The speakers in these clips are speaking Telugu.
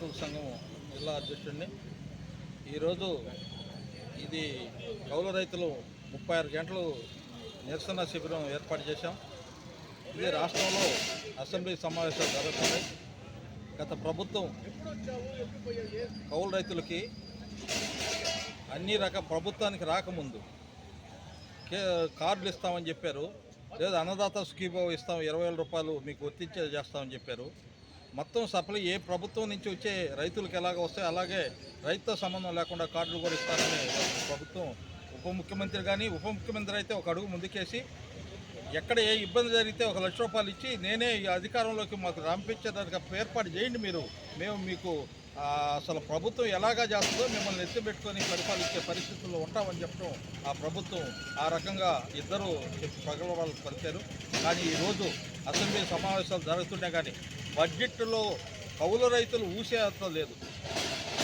రైతుల సంఘం జిల్లా అధ్యక్షుడిని. ఈరోజు ఇది కౌలు రైతులు 36 గంటలు నిరసన శిబిరం ఏర్పాటు చేశాం. ఇది రాష్ట్రంలో అసెంబ్లీ సమావేశాలు జరుగుతున్నాయి. గత ప్రభుత్వం కౌలు రైతులకి అన్ని ప్రభుత్వానికి రాకముందు కార్డులు ఇస్తామని చెప్పారు. లేదా అన్నదాత సుఖీభావ ఇస్తాం, 20,000 రూపాయలు మీకు వర్తించే చేస్తామని చెప్పారు. మొత్తం సప్లై ఏ ప్రభుత్వం నుంచి వచ్చే రైతులకు ఎలాగ వస్తాయి అలాగే రైతుతో సంబంధం లేకుండా కార్డులు కూడా ఇస్తారని ప్రభుత్వం ఉప ముఖ్యమంత్రి అయితే ఒక అడుగు ముందుకేసి ఎక్కడ ఏ ఇబ్బంది జరిగితే 1 లక్ష రూపాయలు ఇచ్చి నేనే ఈ అధికారంలోకి మాకు రాంపించేదానికి ఏర్పాటు చేయండి, మేము మీకు అసలు ప్రభుత్వం ఎలాగా చేస్తుందో మిమ్మల్ని ఎత్తిపెట్టుకొని పరిపాలించే పరిస్థితుల్లో ఉంటామని చెప్పడం ఆ ప్రభుత్వం ఆ రకంగా ఇద్దరు ప్రగల్భాలు పలికారు. కానీ ఈరోజు అసెంబ్లీ సమావేశాలు జరుగుతుంటే కానీ బడ్జెట్లో కౌలు రైతులు ఊసేంత లేదు.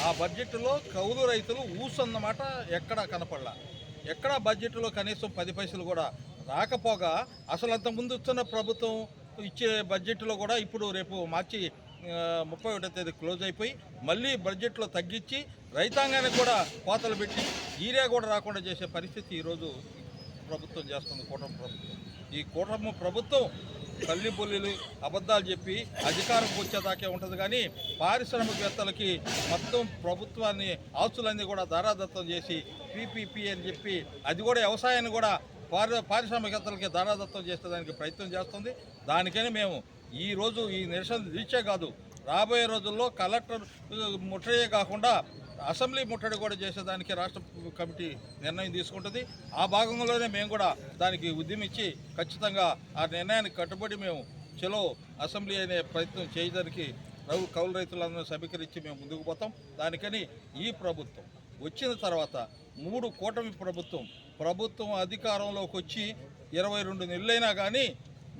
ఆ బడ్జెట్లో కౌలు రైతులు ఊసన్నమాట ఎక్కడా కనపడలా. ఎక్కడా బడ్జెట్లో కనీసం 10 పైసలు కూడా రాకపోగా అసలు అంతకుముందు వచ్చిన ప్రభుత్వం ఇచ్చే బడ్జెట్లో కూడా ఇప్పుడు రేపు మార్చి 31వ తేదీ క్లోజ్ అయిపోయి మళ్ళీ బడ్జెట్లో తగ్గించి రైతాంగానికి కూడా కోతలు పెట్టి యూరియా కూడా రాకుండా చేసే పరిస్థితి ఈరోజు ప్రభుత్వం చేస్తుంది. కూటమి ప్రభుత్వం. ఈ కూటమి ప్రభుత్వం కల్లిబొల్లిలు అబద్ధాలు చెప్పి అధికారం వచ్చేదాకే ఉంటుంది. కానీ పారిశ్రామికవేత్తలకి మొత్తం ప్రభుత్వాన్ని ఆస్తులన్నీ కూడా దారాదత్తం చేసి పీపీపీ అని చెప్పి అది కూడా వ్యవసాయాన్ని కూడా పారిశ్రామికవేత్తలకి దారాదత్తం చేసేదానికి ప్రయత్నం చేస్తుంది. దానికని మేము ఈరోజు ఈ నిరసన దీక్షే కాదు, రాబోయే రోజుల్లో కలెక్టర్ ముట్టడే కాకుండా అసెంబ్లీ ముట్టడి కూడా చేసేదానికి రాష్ట్ర కమిటీ నిర్ణయం తీసుకుంటుంది. ఆ భాగంలోనే మేము కూడా దానికి ఉద్యమించి ఖచ్చితంగా ఆ నిర్ణయానికి కట్టుబడి మేము చలో అసెంబ్లీ అనే ప్రయత్నం చేయడానికి కౌలు రైతులందరూ సమీకరించి మేము ముందుకు పోతాం. దానికని ఈ ప్రభుత్వం వచ్చిన తర్వాత 3 కూటమి ప్రభుత్వం అధికారంలోకి వచ్చి 22 నెలలైనా కానీ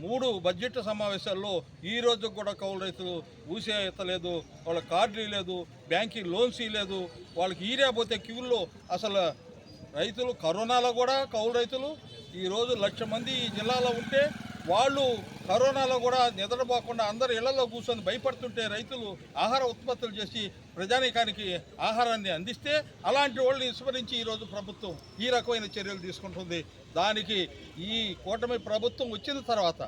3 బడ్జెట్ సమావేశాల్లో ఈ రోజు కూడా కౌలు రైతులు ఊసే ఎత్తలేదు, వాళ్ళ కార్డులు లేదు, బ్యాంకి లోన్స్ లేదు, వాళ్ళకి ఈరియా పోతే క్యూల్లో అసలు రైతులు కరోనాలో కూడా కౌలు రైతులు ఈరోజు 1,00,000 మంది ఈ జిల్లాలో ఉంటే వాళ్ళు కరోనాలో కూడా నిద్రపోకుండా అందరు ఇళ్లలో కూర్చొని భయపడుతుంటే రైతులు ఆహార ఉత్పత్తులు చేసి ప్రజానీకానికి ఆహారాన్ని అందిస్తే అలాంటి వాళ్ళని విస్మరించి ఈరోజు ప్రభుత్వం ఈ రకమైన చర్యలు తీసుకుంటుంది. దానికి ఈ కూటమి ప్రభుత్వం వచ్చిన తర్వాత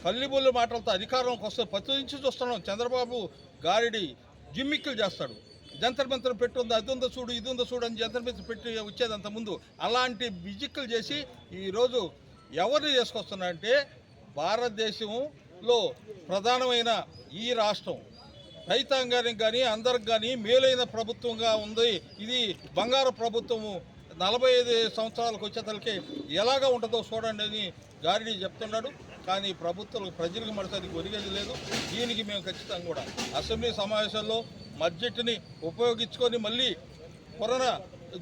కల్లిబొల్లి మాటలతో అధికారంలోకి వస్తే ప్రతి నుంచి చూస్తున్నాం. చంద్రబాబు గారిడి జిమ్మిక్కులు చేస్తాడు. జంతర్ మంతర్ పెట్టుంది, అది ఉందో చూడు ఇది ఉందో చూడు అని జంతర్ మంతర్ పెట్టి వచ్చేది అంతకుముందు. అలాంటి బిజిక్కులు చేసి ఈరోజు ఎవరిని చేసుకొస్తున్నారంటే భారతదేశంలో ప్రధానమైన ఈ రాష్ట్రం రైతాంగానికి కానీ అందరికి కానీ మేలైన ప్రభుత్వంగా ఉంది. ఇది బంగారు ప్రభుత్వము 45 సంవత్సరాలకు వచ్చేతలకి ఎలాగా ఉంటుందో చూడండి అని గారిడి చెప్తున్నాడు. కానీ ప్రభుత్వాలకు ప్రజలకు మడతానికి ఒరిగేది లేదు. దీనికి మేము ఖచ్చితంగా కూడా అసెంబ్లీ సమావేశాల్లో బడ్జెట్ని ఉపయోగించుకొని మళ్ళీ కరోనా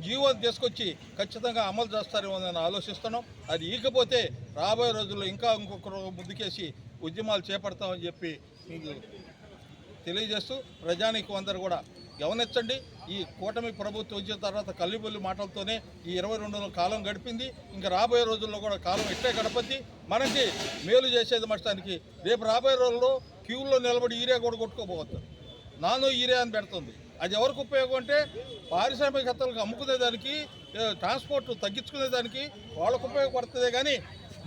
జీవోని తీసుకొచ్చి ఖచ్చితంగా అమలు చేస్తారేమో అని ఆలోచిస్తున్నాం. అది ఇకపోతే రాబోయే రోజుల్లో ఇంకొక ముందుకేసి ఉద్యమాలు చేపడతామని చెప్పి మీకు తెలియజేస్తూ ప్రజానికి అందరూ కూడా గమనించండి. ఈ కూటమి ప్రభుత్వం వచ్చిన తర్వాత కల్లిబొల్లి మాటలతోనే ఈ 22 కాలం గడిపింది. ఇంకా రాబోయే రోజుల్లో కూడా కాలం ఇట్టే గడపద్ది. మనకి మేలు చేసేది మటానికి రేపు రాబోయే రోజుల్లో క్యూల్లో నిలబడి ఈరియా కూడా కొట్టుకోబోతుంది. నానో ఈరియా అని పెడుతుంది. అది ఎవరికి ఉపయోగం అంటే పారిశ్రామికవేత్తలకు అమ్ముకునేదానికి, ట్రాన్స్పోర్ట్ తగ్గించుకునేదానికి వాళ్ళకు ఉపయోగపడుతుంది. కానీ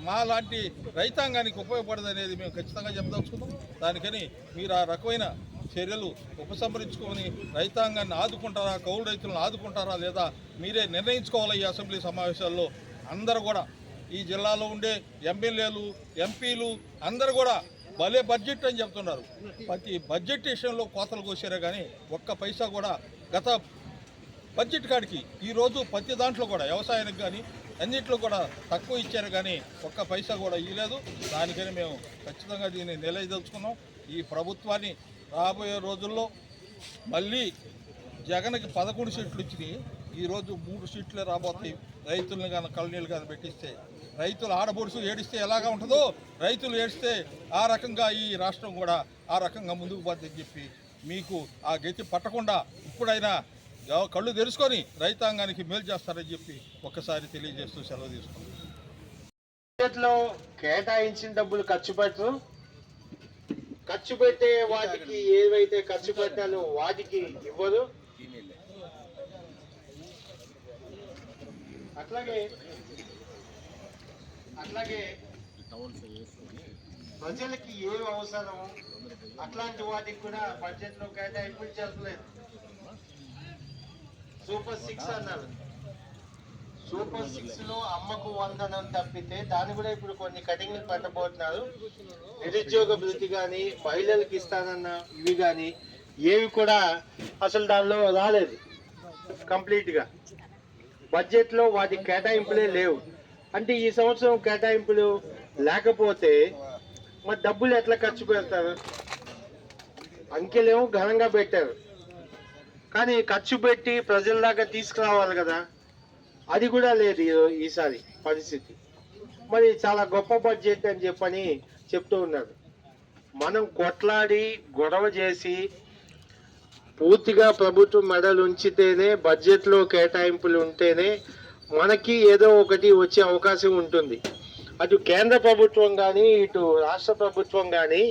మా లాంటి రైతాంగానికి ఉపయోగపడదు అనేది మేము ఖచ్చితంగా చెప్పదలుచుకుందాం. దానికని మీరు ఆ రకమైన చర్యలు ఉపసంహరించుకొని రైతాంగాన్ని ఆదుకుంటారా, కౌలు రైతులను ఆదుకుంటారా లేదా మీరే నిర్ణయించుకోవాలి. ఈ అసెంబ్లీ సమావేశాల్లో అందరూ కూడా ఈ జిల్లాలో ఉండే ఎమ్మెల్యేలు, ఎంపీలు అందరూ కూడా భలే బడ్జెట్ అని చెప్తున్నారు. ప్రతి బడ్జెట్ విషయంలో కోతలు కోసారే కానీ ఒక్క పైసా కూడా గత బడ్జెట్ కాడికి ఈరోజు ప్రతి దాంట్లో కూడా వ్యవసాయానికి కానీ అన్నింటిలో కూడా తక్కువ ఇచ్చారు కానీ ఒక్క పైసా కూడా ఇవ్వలేదు. దానికని మేము ఖచ్చితంగా దీన్ని నిలదలుచుకున్నాం. ఈ ప్రభుత్వాన్ని రాబోయే రోజుల్లో మళ్ళీ జగన్కి 11 సీట్లు ఇచ్చినాయి, ఈరోజు 3 సీట్లే రాబోతాయి. రైతులను కానీ కళ్ళనీళ్ళు కానీ పెట్టిస్తే రైతులు ఆడబొడుసు ఏడిస్తే ఎలాగా ఉంటుందో రైతులు ఏడిస్తే ఆ రకంగా ఈ రాష్ట్రం కూడా ఆ రకంగా ముందుకు పోతుందని చెప్పి మీకు ఆ గతి పట్టకుండా ఇప్పుడైనా కళ్ళు తెరుచుకొని రైతాంగానికి మేలు చేస్తారని చెప్పి ఒక్కసారి తెలియజేస్తూ సెలవు తీసుకుంటాం. కేటాయించిన డబ్బులు ఖర్చు పెడుతూ ఖర్చు పెట్టే వాటికి ఏవైతే ఖర్చు పెట్టాలో వాటికి ఇవ్వదు. అట్లాగే ప్రజలకి ఏవి అవసరమో అట్లాంటి వాటికి కూడా బడ్జెట్ లో కేటాయింపులు చేస్తలేదు. సూపర్ 6 అన్నారు. సూపర్ 6 లో అమ్మకు వందనం తప్పితే దాన్ని కూడా ఇప్పుడు కొన్ని కటింగ్లు పెట్టబోతున్నారు. నిరుద్యోగ భృతి కానీ మహిళలకు ఇస్తానన్న ఇవి కానీ ఏవి కూడా అసలు దానిలో రాలేదు. కంప్లీట్ గా బడ్జెట్ లో వాటి కేటాయింపులే లేవు. అంటే ఈ సంవత్సరం కేటాయింపులు లేకపోతే మరి డబ్బులు ఎట్లా ఖర్చు పెడతారు? అంకెలేమో ఘనంగా పెట్టారు, కానీ ఖర్చు పెట్టి ప్రజల దాకా తీసుకురావాలి కదా, అది కూడా లేదు ఈసారి పరిస్థితి. మరి చాలా గొప్ప బడ్జెట్ అని చెప్పని చెప్తూ ఉన్నారు. మనం కొట్లాడి గొడవ చేసి పూర్తిగా ప్రభుత్వం మెడలు ఉంచితేనే, బడ్జెట్లో కేటాయింపులు ఉంటేనే మనకి ఏదో ఒకటి వచ్చే అవకాశం ఉంటుంది. అటు కేంద్ర ప్రభుత్వం కానీ ఇటు రాష్ట్ర ప్రభుత్వం కానీ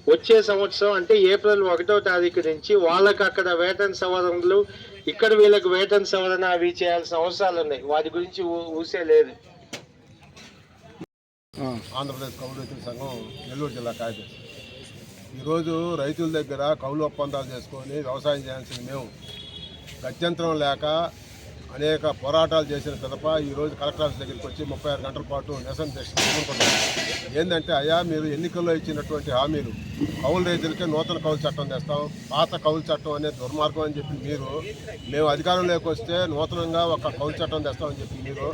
వచ్చే సంవత్సరం అంటే ఏప్రిల్ 1వ తారీఖు నుంచి వాళ్ళకి అక్కడ వేతన సవరణలు, ఇక్కడ వీళ్ళకి వేతన సవరణ అవి చేయాల్సిన అవసరాలు ఉన్నాయి. వాటి గురించి ఊసే లేదు. ఆంధ్రప్రదేశ్ కౌలు రైతుల సంఘం నెల్లూరు జిల్లా కార్యదర్శి. ఈరోజు రైతుల దగ్గర కౌలు ఒప్పందాలు చేసుకొని వ్యవసాయం చేయాల్సిన మేము గత్యంతరం లేక అనేక పోరాటాలు చేసిన పిదప ఈరోజు కలెక్టర్ ఆఫీస్ దగ్గరికి వచ్చి 36 గంటల పాటు నిరసన తీసుకుంటున్నాం. ఏంటంటే అయ్యా, మీరు ఎన్నికల్లో ఇచ్చినటువంటి హామీలు కౌలు రైతులకే నూతన కౌలు చట్టం తెస్తాం, పాత కౌలు చట్టం అనేది దుర్మార్గం అని చెప్పి మీరు, మేము అధికారంలోకి వస్తే నూతనంగా ఒక కౌలు చట్టం తెస్తామని చెప్పి మీరు,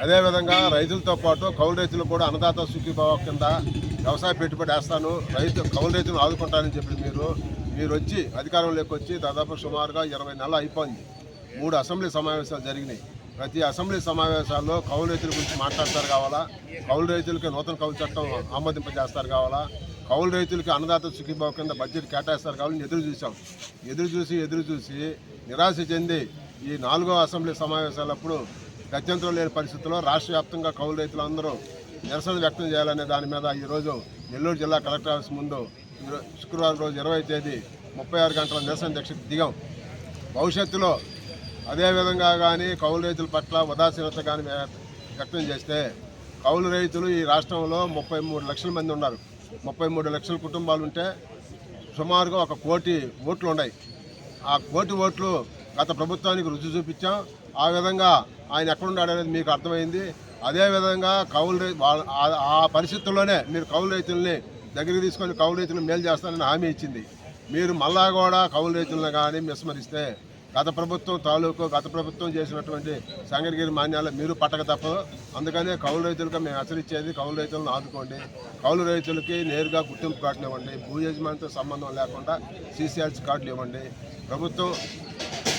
అదేవిధంగా రైతులతో పాటు కౌలు రైతులు కూడా అన్నదాత సుఖీభావ కింద వ్యవసాయ పెట్టుబడి వేస్తాను, కౌలు రైతులను ఆదుకుంటానని చెప్పి మీరు వచ్చి అధికారంలోకి వచ్చి దాదాపు సుమారుగా 20 నెలలు అయిపోయింది. 3 అసెంబ్లీ సమావేశాలు జరిగినాయి. ప్రతి అసెంబ్లీ సమావేశాల్లో కౌలు రైతుల గురించి మాట్లాడతారు కావాలా, కౌలు రైతులకి నూతన కౌలు చట్టం ఆమోదింపజేస్తారు కావాలా, కౌలు రైతులకి అన్నదాత సుఖీభావ కింద బడ్జెట్ కేటాయిస్తారు కావాలని ఎదురు చూసి నిరాశ చెంది ఈ 4వ అసెంబ్లీ సమావేశాలప్పుడు గత్యంతరం లేని పరిస్థితుల్లో రాష్ట్ర వ్యాప్తంగా కౌలు రైతులందరూ నిరసన వ్యక్తం చేయాలనే దాని మీద ఈరోజు నెల్లూరు జిల్లా కలెక్టర్ ఆఫీస్ ముందు శుక్రవారం రోజు 20వ తేదీ 36 గంటల నిరసన దీక్షకు దిగాం. భవిష్యత్తులో అదేవిధంగా కానీ కౌలు రైతుల పట్ల ఉదాసీనత కానీ వ్యక్తం చేస్తే కౌలు రైతులు ఈ రాష్ట్రంలో 33 లక్షల మంది ఉన్నారు. 33 లక్షల కుటుంబాలు ఉంటే సుమారుగా 1 కోటి ఓట్లు ఉన్నాయి. ఆ కోటి ఓట్లు గత ప్రభుత్వానికి రుచి చూపించాం. ఆ విధంగా ఆయన ఎక్కడున్నాడు అనేది మీకు అర్థమైంది. అదేవిధంగా ఆ పరిస్థితుల్లోనే మీరు కౌలు రైతుల్ని దగ్గరికి తీసుకొని కౌలు రైతులను మేలు చేస్తానని హామీ ఇచ్చింది. మీరు మళ్ళా కూడా కౌలు రైతులను కానీ విస్మరిస్తే గత ప్రభుత్వం చేసినటువంటి సంగగిరి మాన్యాలు మీరు పట్టక తప్పదు. అందుకనే కౌలు రైతులకు మేము హెచ్చరించేది, కౌలు రైతులను ఆదుకోండి, కౌలు రైతులకి నేరుగా గుర్తింపు కార్డులు ఇవ్వండి, భూ యజమానితో సంబంధం లేకుండా CCRC కార్డులు ఇవ్వండి, ప్రభుత్వం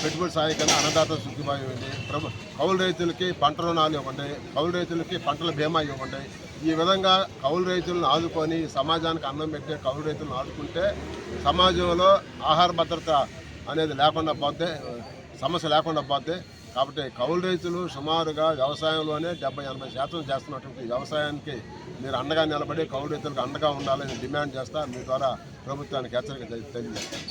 పెట్టుబడి సాయం కింద అన్నదాత సుఖీభావం ఇవ్వండి, కౌలు రైతులకి పంట రుణాలు ఇవ్వండి, కౌలు రైతులకి పంటల బీమా ఇవ్వండి. ఈ విధంగా కౌలు రైతులను ఆదుకొని సమాజానికి అన్నం పెట్టే కౌలు రైతులను ఆదుకుంటే సమాజంలో ఆహార భద్రత అనేది లేకుండా పోతే, సమస్య లేకుండా పోతే. కాబట్టి కౌలు రైతులు సుమారుగా వ్యవసాయంలోనే 70-80% చేస్తున్నటువంటి వ్యవసాయానికి మీరు అండగా నిలబడి కౌలు రైతులకు అండగా ఉండాలని డిమాండ్ చేస్తా మీ ద్వారా ప్రభుత్వానికి హెచ్చరిక తెలియజేస్తాను.